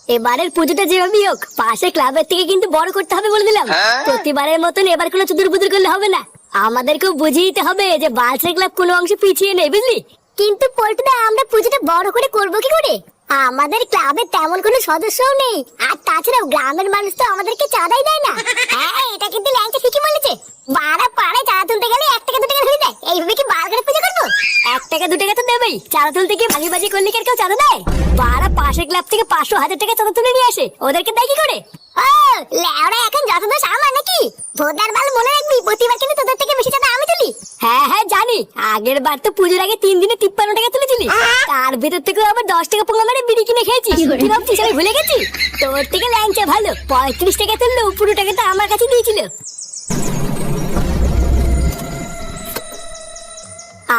এবারের পুজোটা যেভাবেই হোক পাশে ক্লাবের থেকে কিন্তু বড় করতে হবে বলে দিলাম। প্রতিবারের মতন এবার কোনো চুদুর বুদুর করলে হবে না। আমাদেরকেও বুঝিয়ে দিতে হবে যে বালছের ক্লাব কোনো অংশে পিছিয়ে নেই, বুঝলি? কিন্তু পল্টুদা, আমরা পুজোটা বড় করে করবো কি করে? আমাদের ক্লাবে তেমন কোনো সদস্যও নেই, আর তাছাড়াও গ্রামের মানুষ তো আমাদেরকে চাঁদাই দেয় না। হ্যাঁ, এটা কিন্তু ল্যাংচা ঠিকই বলেছে। বাড়া পাড়ায় চাঁদা তুলতে গেলে 1 টাকা 2 টাকা ধরে দেয়। এইভাবে কি বার করে পুজো করবো? 1 টাকা 2 টাকা তো দেবেই। চাঁদা তুলতে গিয়ে ভাগি বাজি করলে কি আর কেউ চাঁদা দেয়? বাড়া পাশের ক্লাব থেকে 500 1000 টাকা চাঁদা তুলে নিয়ে আসে, ওদেরকে দেয় কি করে? ও লেওড়া, এখন যত দোষ আমার নাকি? ভোদার বাল, মনে রাখবি প্রতিবার কিন্তু তোদের থেকে বেশি চাঁদা আমি তুলি। হ্যাঁ হ্যাঁ জানি, আগের বার তো পুজোর আগে 3 দিনে 53 টাকা তুলেছিলি। তার ভিতর থেকে আবার 10 টাকা পোঙা মেরে বিড়ি কিনে খেয়েছিস। কি ভাবছিস আমি ভুলে গেছি? তোর থেকে ল্যাংচা ভালো, 35 টাকা তুললো, পুরো টাকাটা আমার কাছে দিয়েছিল।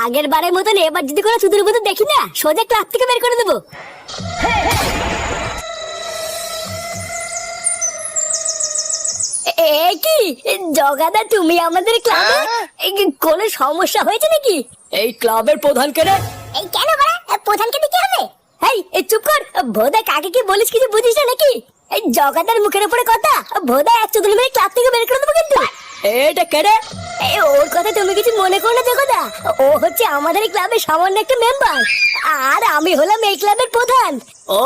আগের বারের মতন এবার যদি কোনো চুদুর বুদুর দেখি না, সোজা ক্লাব থেকে বের করে দেবো। এ কি জগাদা, তুমি আমাদের ক্লাবে? কোনো সমস্যা হয়েছে নাকি? এই ক্লাবের প্রধানকে রে। এই কেন বড়া, প্রধানকে দিতে হবে? এই চুপ কর ভোদা, কাকে কি বলিস কিছু বুঝিস না নাকি? এই জগাদার মুখের উপরে কথা, ভোদা এক চুদুলি মেরে ক্লাব থেকে বের করে দেবো কিন্তু। এটা কে রে? ওর কথা তুমি কিছু মনে করো না জগদা, ও হচ্ছে আমাদের ক্লাবের সামান্য একটা মেম্বার, আর আমি হলাম এই ক্লাবের প্রধান। ও,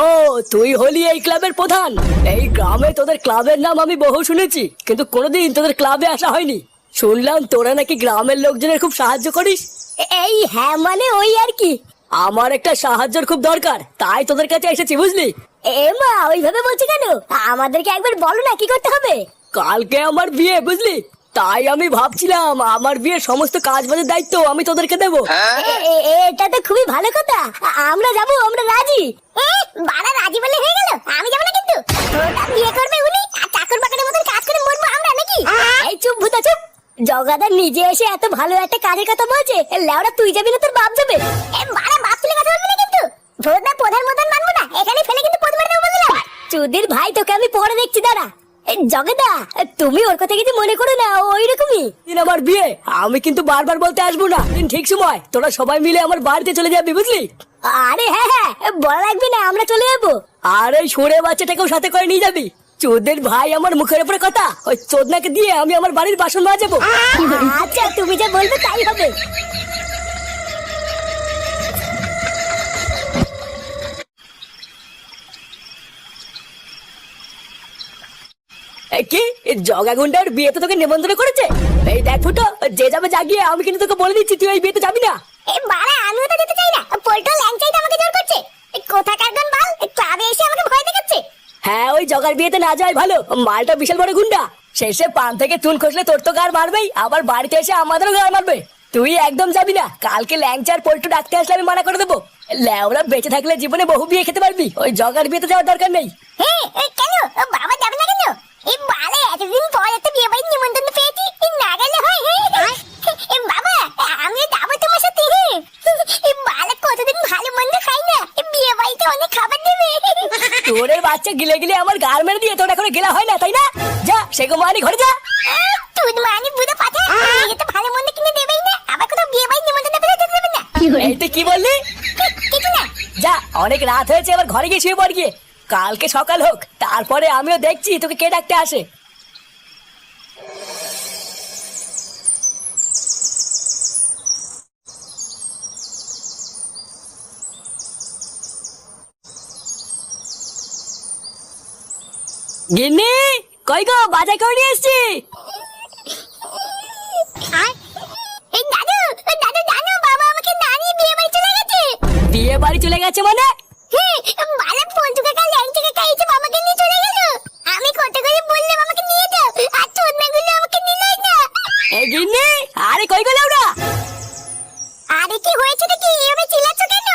তুই হলি এই ক্লাবের প্রধান? এই গ্রামে তোদের ক্লাবের নাম আমি বহু শুনেছি, কিন্তু কোনোদিন তোদের ক্লাবে আসা হয়নি। শুনলাম তোরা নাকি গ্রামের লোকজনের খুব সাহায্য করিস। এই হ্যাঁ, মানে ওই আর কি। আমার একটা সাহায্যের খুব দরকার, তাই তোদের কাছে এসেছি, বুঝলি? এ মা, ওইভাবে বলছি কেন? আমাদেরকে একবার বলো না কি করতে হবে। কালকে আমার বিয়ে, বুঝলি? তাই আমি ভাবছিলাম আমার বিয়ের সমস্ত কাজ বাজের দায়িত্ব আমি তোদেরকে দেবো। এটা তো খুবই ভালো কথা, আমরা যাবো, আমরা রাজি। বাড়া রাজি বলে হয়ে গেল, আমি যাবো না কিন্তু। ওটা বিয়ে করবে উনি, আর চাকর বাকরের মতন কাজ করে মরবো আমরা নাকি? এই চুপ ভূতা চুপ। জগাদার নিজে এসে এত ভালো একটা কাজের কথা বলছে, লেওড়া তুই যাবি না তোর বাপ যাবে? বাড়া বাপ তুলে কথা বলবি না কিন্তু। ভোদা প্রধান মতন মানবো না, এখানে ফেলে কিন্তু প্রতিবার দেবো বললাম। চুদির ভাই, তোকে আমি পরে দেখছি, দাঁড়া। জগদা, তুমি ওর কথা কিছু মনে করো না, ওই রকমই। দিন আমার বিয়ে, আমি কিন্তু বারবার বলতে আসবো না। দিন ঠিক সময় তোরা সবাই মিলে আমার বাড়িতে চলে যাবি, বুঝলি? আরে হ্যাঁ হ্যাঁ, বলা লাগবে না, আমরা চলে যাবো। আর এই সরে বাচ্চাটাকেও সাথে করে নিয়ে যাবি। চোদের ভাই আমার মুখের উপরে কথা, ওই চোদনাকে দিয়ে আমি আমার বাড়ির বাসন মাজাবো। আচ্ছা, তুমি যা বলবে তাই হবে। কি জগা গুন্ডার বিয়েতে তোকে নিমন্ত্রণ করেছে? এই দেখ ফুটো, যে যাবে জাগিয়ে, আমি কিন্তু তোকে বলে দিচ্ছি তুই এই বিয়েতে যাবি না। এই বাড়া, আমিও তো যেতে চাই না, পল্টু ল্যাংচাইটা আমাকে জোর করছে। এই কোথাকার গান বাল, ক্লাবে এসে আমাকে ভয় দেখাচ্ছে। হ্যাঁ, ওই জগার বিয়েতে না যাওয়াই ভালো, মালটা বিশাল বড় গুন্ডা। শেষে পান থেকে চুন খসলে তোর তো গার মারবেই, আবার বাড়িতে এসে আমাদেরও গার মারবে। তুই একদম যাবি না, কালকে ল্যাংচার পল্টু ডাকতে আসলে আমি মানা করে দেবো। ল্যাওরা বেঁচে থাকলে জীবনে বহু বিয়ে খেতে পারবি, ওই জগার বিয়েতে যাওয়ার দরকার নেই। কেন বাবা যাবে না কেন? এই বালে এতদিন পর একটা বিয়ে বাড়ির নিমন্ত্রণ পেয়েছি, না গেলে হয়? বাবা, আমিও যাবো তোমার সাথে। এই বালে কতদিন ভালো মন্দ খাই না, বিয়ে বাড়িতে অনেক খাবার দেবে। তোরে বাচ্চা গিলে গিলে আমার গার মেরে দিয়ে তোর এখন গেলা হয় না, তাই না? যা সেগো মানি ঘরে যা। তুই মানে বুঝে পাঠা, তো ভালো মন্দ কিনে দেবেই না, আবার কোথাও বিয়ে বাড়ির নিমন্ত্রণ পেলে যেতে দেবে না। এইটা কি বললি? কিছু না। যা, অনেক রাত হয়েছে, এবার ঘরে গিয়ে শুয়ে পড় গিয়ে। কালকে সকাল হোক, তারপরে আমিও দেখছি তোকে কে ডাকতে আসে। গিন্নি, কই গো, বাজার করে নিয়ে এসছি। এই দাদু, দাদু জানো বাবা আমাকে না নিয়ে বিয়ে বাড়ি চলে গেছে। বিয়ে বাড়ি চলে গেছে মানে? বালা পঞ্চু কাকা ল্যাংচা কাকা এসে বাবাকে নিয়ে চলে গেল। আমি কত করে বললাম আমাকে নিয়ে যাও, আর চোদনাগুলো আমাকে নিলই না। এই গিন্নি, আরে কই গেল ওরা? আরে কি হয়েছে নাকি, এভাবে চিল্লাচ্ছ কেন?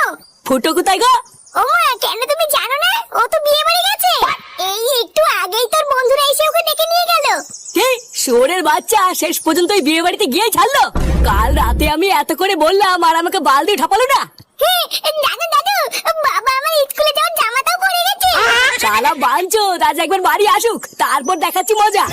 ফুটো কোথায় গো? ও মা, কেন তুমি জানো না ও তো বিয়ে বাড়ি গেছে? এই একটু আগেই তোর বন্ধুরা এসে ওকে ডেকে নিয়ে গেল। কি শোরের বাচ্চা, শেষ পর্যন্ত ওই বিয়ে বাড়িতে গিয়ে ছাড়লো? কাল রাতে আমি এত করে বললাম আর আমাকে বাল দিয়ে ঠাপালো না। দাদু দাদু, বাবা আমার স্কুলে যাওয়ার জামাটাও পরে গেছে। শালা বাঞ্চো, আজ একবার বাড়ি আসুক, তারপর দেখাচ্ছি মজা।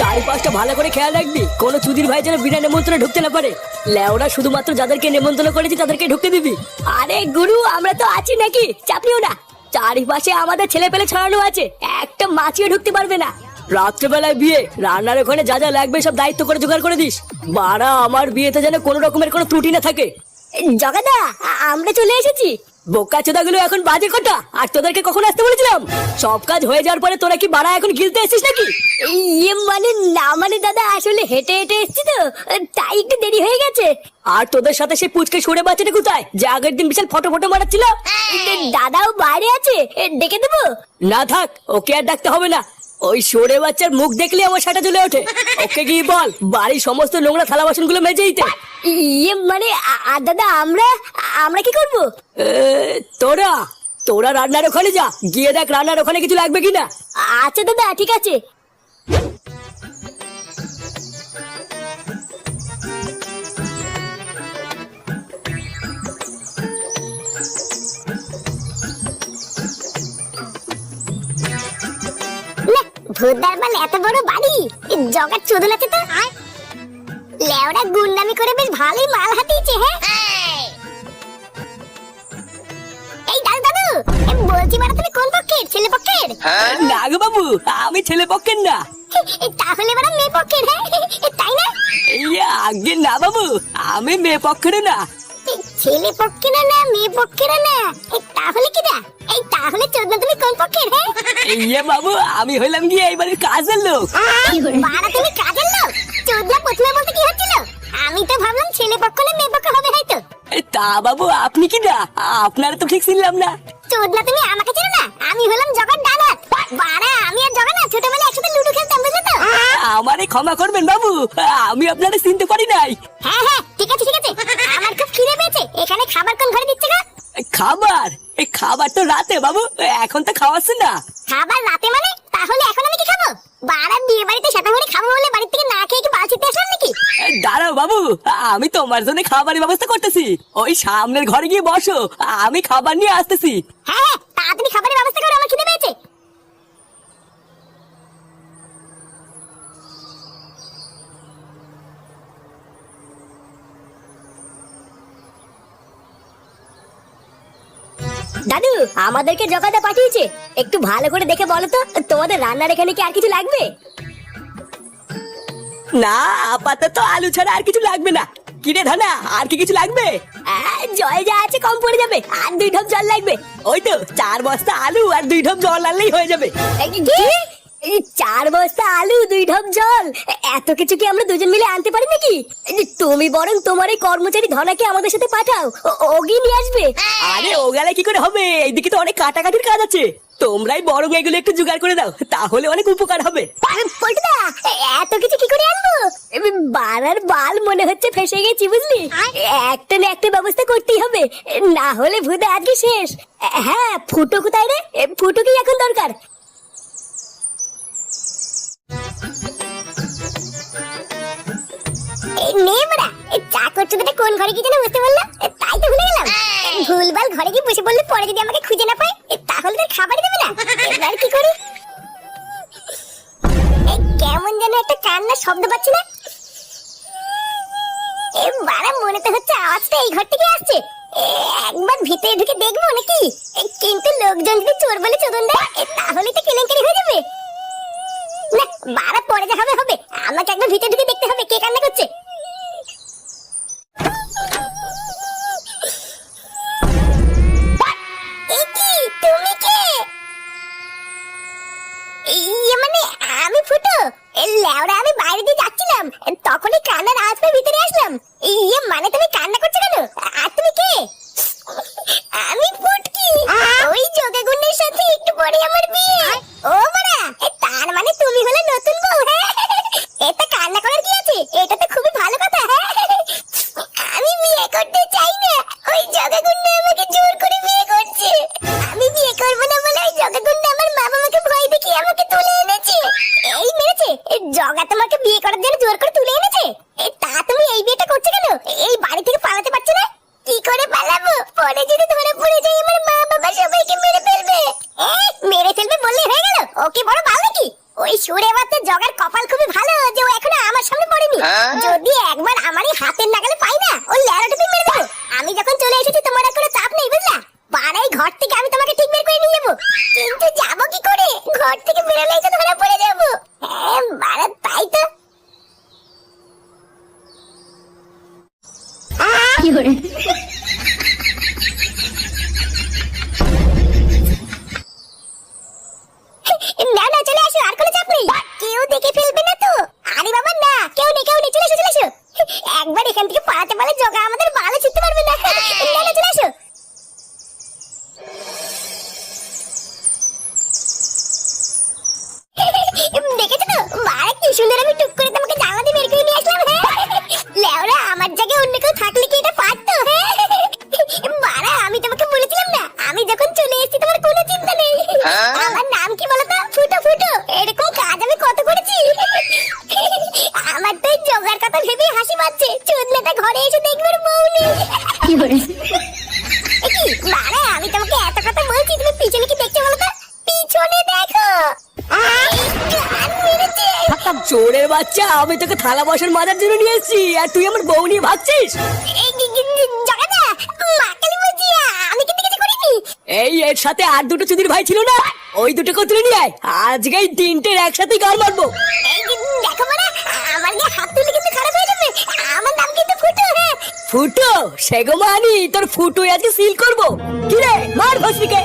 চারিপাশটা ভালো করে খেয়াল রাখবি, কোনো চুদির ভাই যেন বিনা নিমন্ত্রণে ঢুকতে না পারে। লেওরা শুধুমাত্র যাদেরকে নেমন্তন্ন করেছি তাদেরকে ঢুকতে দিবি? আরে গুরু, আমরা তো আছি নাকি, চাপিও না। চারিপাশে আমাদের ছেলে পেলে ছড়ানো আছে, একটা মাছিও ঢুকতে পারবে না। রাত্রেবেলায় বিয়ে, রান্নার ওখানে যা যা লাগবে সব দায়িত্ব করে জোগাড় করে দিস। বাড়া, আমার বিয়েতে যেন কোনো রকমের কোনো ত্রুটি না থাকে। জগাদা, আমরা চলে এসেছি। বোকা চোদাগুলো এখন বাজে কটা? আর তোদেরকে কখন আসতে বলেছিলাম? সব কাজ হয়ে যাওয়ার পরে তোরা কি বাড়া এখন গিলতে এসেছিস নাকি? ইয়ে মানে না, মানে দাদা আসলে হেঁটে হেঁটে এসেছি তো, তাই একটু দেরি হয়ে গেছে। আর তোদের সাথে সেই পুচকে সরে বাচ্চাটা কোথায়, যে আগের দিন বিশাল ফটো ফটো মারাচ্ছিল? দাদাও বাইরে আছে, ডেকে দেবো? না থাক, ওকে আর ডাকতে হবে না। ওই সরে বাচ্চার মুখ দেখলে আমার সাটা জ্বলে ওঠে। ওকে গিয়ে বল বাড়ির সমস্ত নোংরা থালা বাসন গুলো মেজে দিতে। ইয়ে মানে আর দাদা আমরা আমরা কি করবো? তোরা তোরা রান্নার ওখানে যা, গিয়ে দেখ রান্নার ওখানে কিছু লাগবে কিনা। আচ্ছা দাদা, ঠিক আছে। ভূতদার বাল এত বড় বাড়ি, জগার চোদন আছে তো। লেওড়া গুন্ডামি করে বেশ ভালোই মাল হাতিয়েছে। হ্যাঁ, এই দাদু দাদু, বলছি বাড়া তুমি কোন পক্ষের, ছেলে পক্ষের? না গো বাবু, আমি ছেলে পক্ষের না। তাহলে বাড়া মেয়ে পক্ষের, হ্যাঁ তাই না? আগে না বাবু, আমি মেয়ে পক্ষের না। ছেলে পক্ষের না, মেয়ে পক্ষের না, তাহলে কি না? এই তাহলে চোদনা তুমি কোন পক্ষের? হ্যাঁ বাবু, আমি হইলাম গিয়ে এই বাড়ির কাজের লোক। বাড়া তুমি কাজের লোক? চোদনা প্রথমে বলতে কি হচ্ছিল? আমি তো ভাবলাম ছেলে পক্ষ না মেয়ে পক্ষ হবে হয়তো। তা বাবু আপনি কি না, আপনারা তো ঠিক ছিলাম না। চোদনা তুমি আমাকে চেনো না? আমি হলাম জগার ডানাত। বাড়া আমি আর জগা না ছোটবেলায় একসাথে লুডো খেলতাম, বুঝলে তো? আমারে ক্ষমা করবেন বাবু, আমি আপনারা চিনতে পারি নাই। হ্যাঁ হ্যাঁ, ঠিক আছে ঠিক আছে। আমার খুব খিদে পেয়েছে, এখানে খাবার কোন ঘরে দিচ্ছে গো? খাবার? এই খাবার তো রাতে বাবু, এখন তো খাওয়াচ্ছে না। খাবার রাতে মানে? তাহলে এখন আমি কি খাবো? বাড়া বিয়ে বাড়িতে সাতামুড়ি খাবো বলে বাড়ি থেকে না খেয়ে কি বালছিতে আসলাম নাকি? দাঁড়াও বাবু, আমি তোমার জন্য খাবারের ব্যবস্থা করতেছি। ওই সামনের ঘরে গিয়ে বসো, আমি খাবার নিয়ে আসতেছি। হ্যাঁ হ্যাঁ, তাড়াতাড়ি খাবারের ব্যবস্থা করো, আমার খিদে পেয়েছে। দাদু, আমাদেরকে জগাদা পাঠিয়েছে, একটু ভালো করে দেখে বলো তো তোমাদের রান্নার এখানে কি আর কিছু লাগবে? না, আপাতত আলু ছাড়া আর কিছু লাগবে না। কিরে ধানা, আর কি কিছু লাগবে? জল যা আছে কম পড়ে যাবে, আর 2 ঢোক জল লাগবে। ওই তো 4 বস্তা আলু আর 2 ঢোক জল আনলেই হয়ে যাবে। এই 4 বস্তা আলু 2 ঢোক জল, এত কিছু কি আমরা দুজন মিলে আনতে পারি নাকি? তুমি বরং তোমার এই কর্মচারী ধনাকে আমাদের সাথে পাঠাও, ওগি নিয়ে আসবে। আরে ও গেলে কি করে হবে, এইদিকে তো অনেক কাটাকাটির কাজ আছে। তোমরাই বরং এগুলো একটু জোগাড় করে দাও, তাহলে অনেক উপকার হবে। পল্টুদা, এত কিছু কি করে আনবো? বাড়ার বাল মনে হচ্ছে ফেসে গেছি, বুঝলি? একটা না একটা ব্যবস্থা করতেই হবে, না হলে ভূতে আজকে শেষ। হ্যাঁ, ফুটো কোথায় রে? ফুটো কি এখন দরকার? মেয়েরা চা করছো তো, কোন ঘরে কি যেন বসতে বললো, তাই তো ভুলে গেলাম। ভুলভাল ঘরে কি বসে বললে পরে যদি আমাকে খুঁজে না পায় তাহলে তো খাবারই দেবে না। এবার কি করি? কেমন যেন একটা কান্নার শব্দ পাচ্ছি না। বাড়া মনে তো হচ্ছে আওয়াজটা এই ঘর থেকে আসছে। একবার ভিতরে ঢুকে দেখবো নাকি, কিন্তু লোকজন যদি চোর বলে চোদন দেয় তাহলে তো কেলেঙ্কারি হয়ে যাবে। না বাড়া, পরে যা হবে হবে, আমাকে একবার ভিতরে ঢুকে দেখতে হবে কে কান্না করছে। তুমি কে? মানে আমি ফুটো। লেওড়া, আমি বাইরে দিয়ে যাচ্ছিলাম, তখনই কান্নার আওয়াজ পেয়ে ভিতরে আসলাম। মানে তুমি কান্না করছো কেন? আর তুমি কে? আমি ফুটকি, ওই যোগাগুণের সাথে একটু পরে আমার বিয়ে। ও মারা, তার মানে তুমি হলে নতুন বউ? হ্যাঁ, এটা কান্না করার কি আছে, এটা তো খুবই ভালো কথা। হ্যাঁ, আমি বিয়ে করতে চাই না, ওই যোগাগুণে আমাকে জোর করে বিয়ে করছে। আমি বিয়ে করবো না বলে ওই যোগাগুণে আমার মা বাবাকে ভয় দেখিয়ে আমাকে তুলে এনেছে। এই মেরেছে? জগা তোমাকে বিয়ে করার জন্য জোর করে তুলে এনেছে? তা তুমি এই বিয়েটা করছো কেন? এই বাড়ি থেকে পালাতে পারছো না? কি করে পালাবো? পরে যদি ধরে পড়ে যাই আমার মা বাবা সবাইকে মেরে ফেলবে। মেরে ফেলবে বললে হয়ে গেল? ওকে বড় ভালো নাকি? ওই সুরে বাচ্চা জগার কপাল খুবই ভালো যে ও এখনো আমার সামনে পড়েনি। যদি একবার আমারই হাতের নাগালে পাই না না চলে আসো, আর কোনো চাপ নেই। কেউ দেখে ফেলবে না তো? আরে বাবা না, কেউ নেই কেউ নেই, চলে এসো চলে এসো। একবার এখান থেকে পালাতে পারলে জগা আমাদের ভালো ছিটতে পারবে না। না না চলে এসো। দেখেছো তো মারা কি সুন্দর, আমি টুক করে তোমাকে জানলা দিয়ে বের করে নিয়ে আসলাম। লেওরা আমার জায়গায় অন্য কেউ থাকলে কি এটা পারতো? মারা আমি তোমাকে বলেছিলাম না, আমি যখন চলে এসেছি তোমার কোনো চিন্তা নেই। আমার নাম কি বলতো? ফুটো ফুটো। এরকম কাজ আমি কত করেছি। আমার তো এই জগার কথা ভেবে হাসি পাচ্ছে। চোদনাটা ঘরে এসে দেখবার বউ নেই। কি মারা আমি তোমাকে এত কথা বলছি, তুমি পিছনে কি দেখছো বলো তো? পিছনে দেখো। চোরের বাচ্চা, আমি তোকে থালা বাসন মাজার জন্য নিয়ে এসেছি আর তুই আমার বউ নিয়ে ভাগছিস। জগাদা মা কালী মজিয়া, আমি কিন্তু কিছু করিনি। এই এর সাথে আর দুটো চুদির ভাই ছিল না, ওই দুটোকে তুলে নিয়ে আয়। আজকে এই তিনটের একসাথেই গাল মারবো। দেখো মারা, আমার গায়ে হাত তুলে কিন্তু খারাপ হয়ে যাবে। আমার নাম কিন্তু ফুটো। ফুটো সেগো মানি, তোর ফুটো আজকে সিল করবো। কি রে মার ভস্মিকে।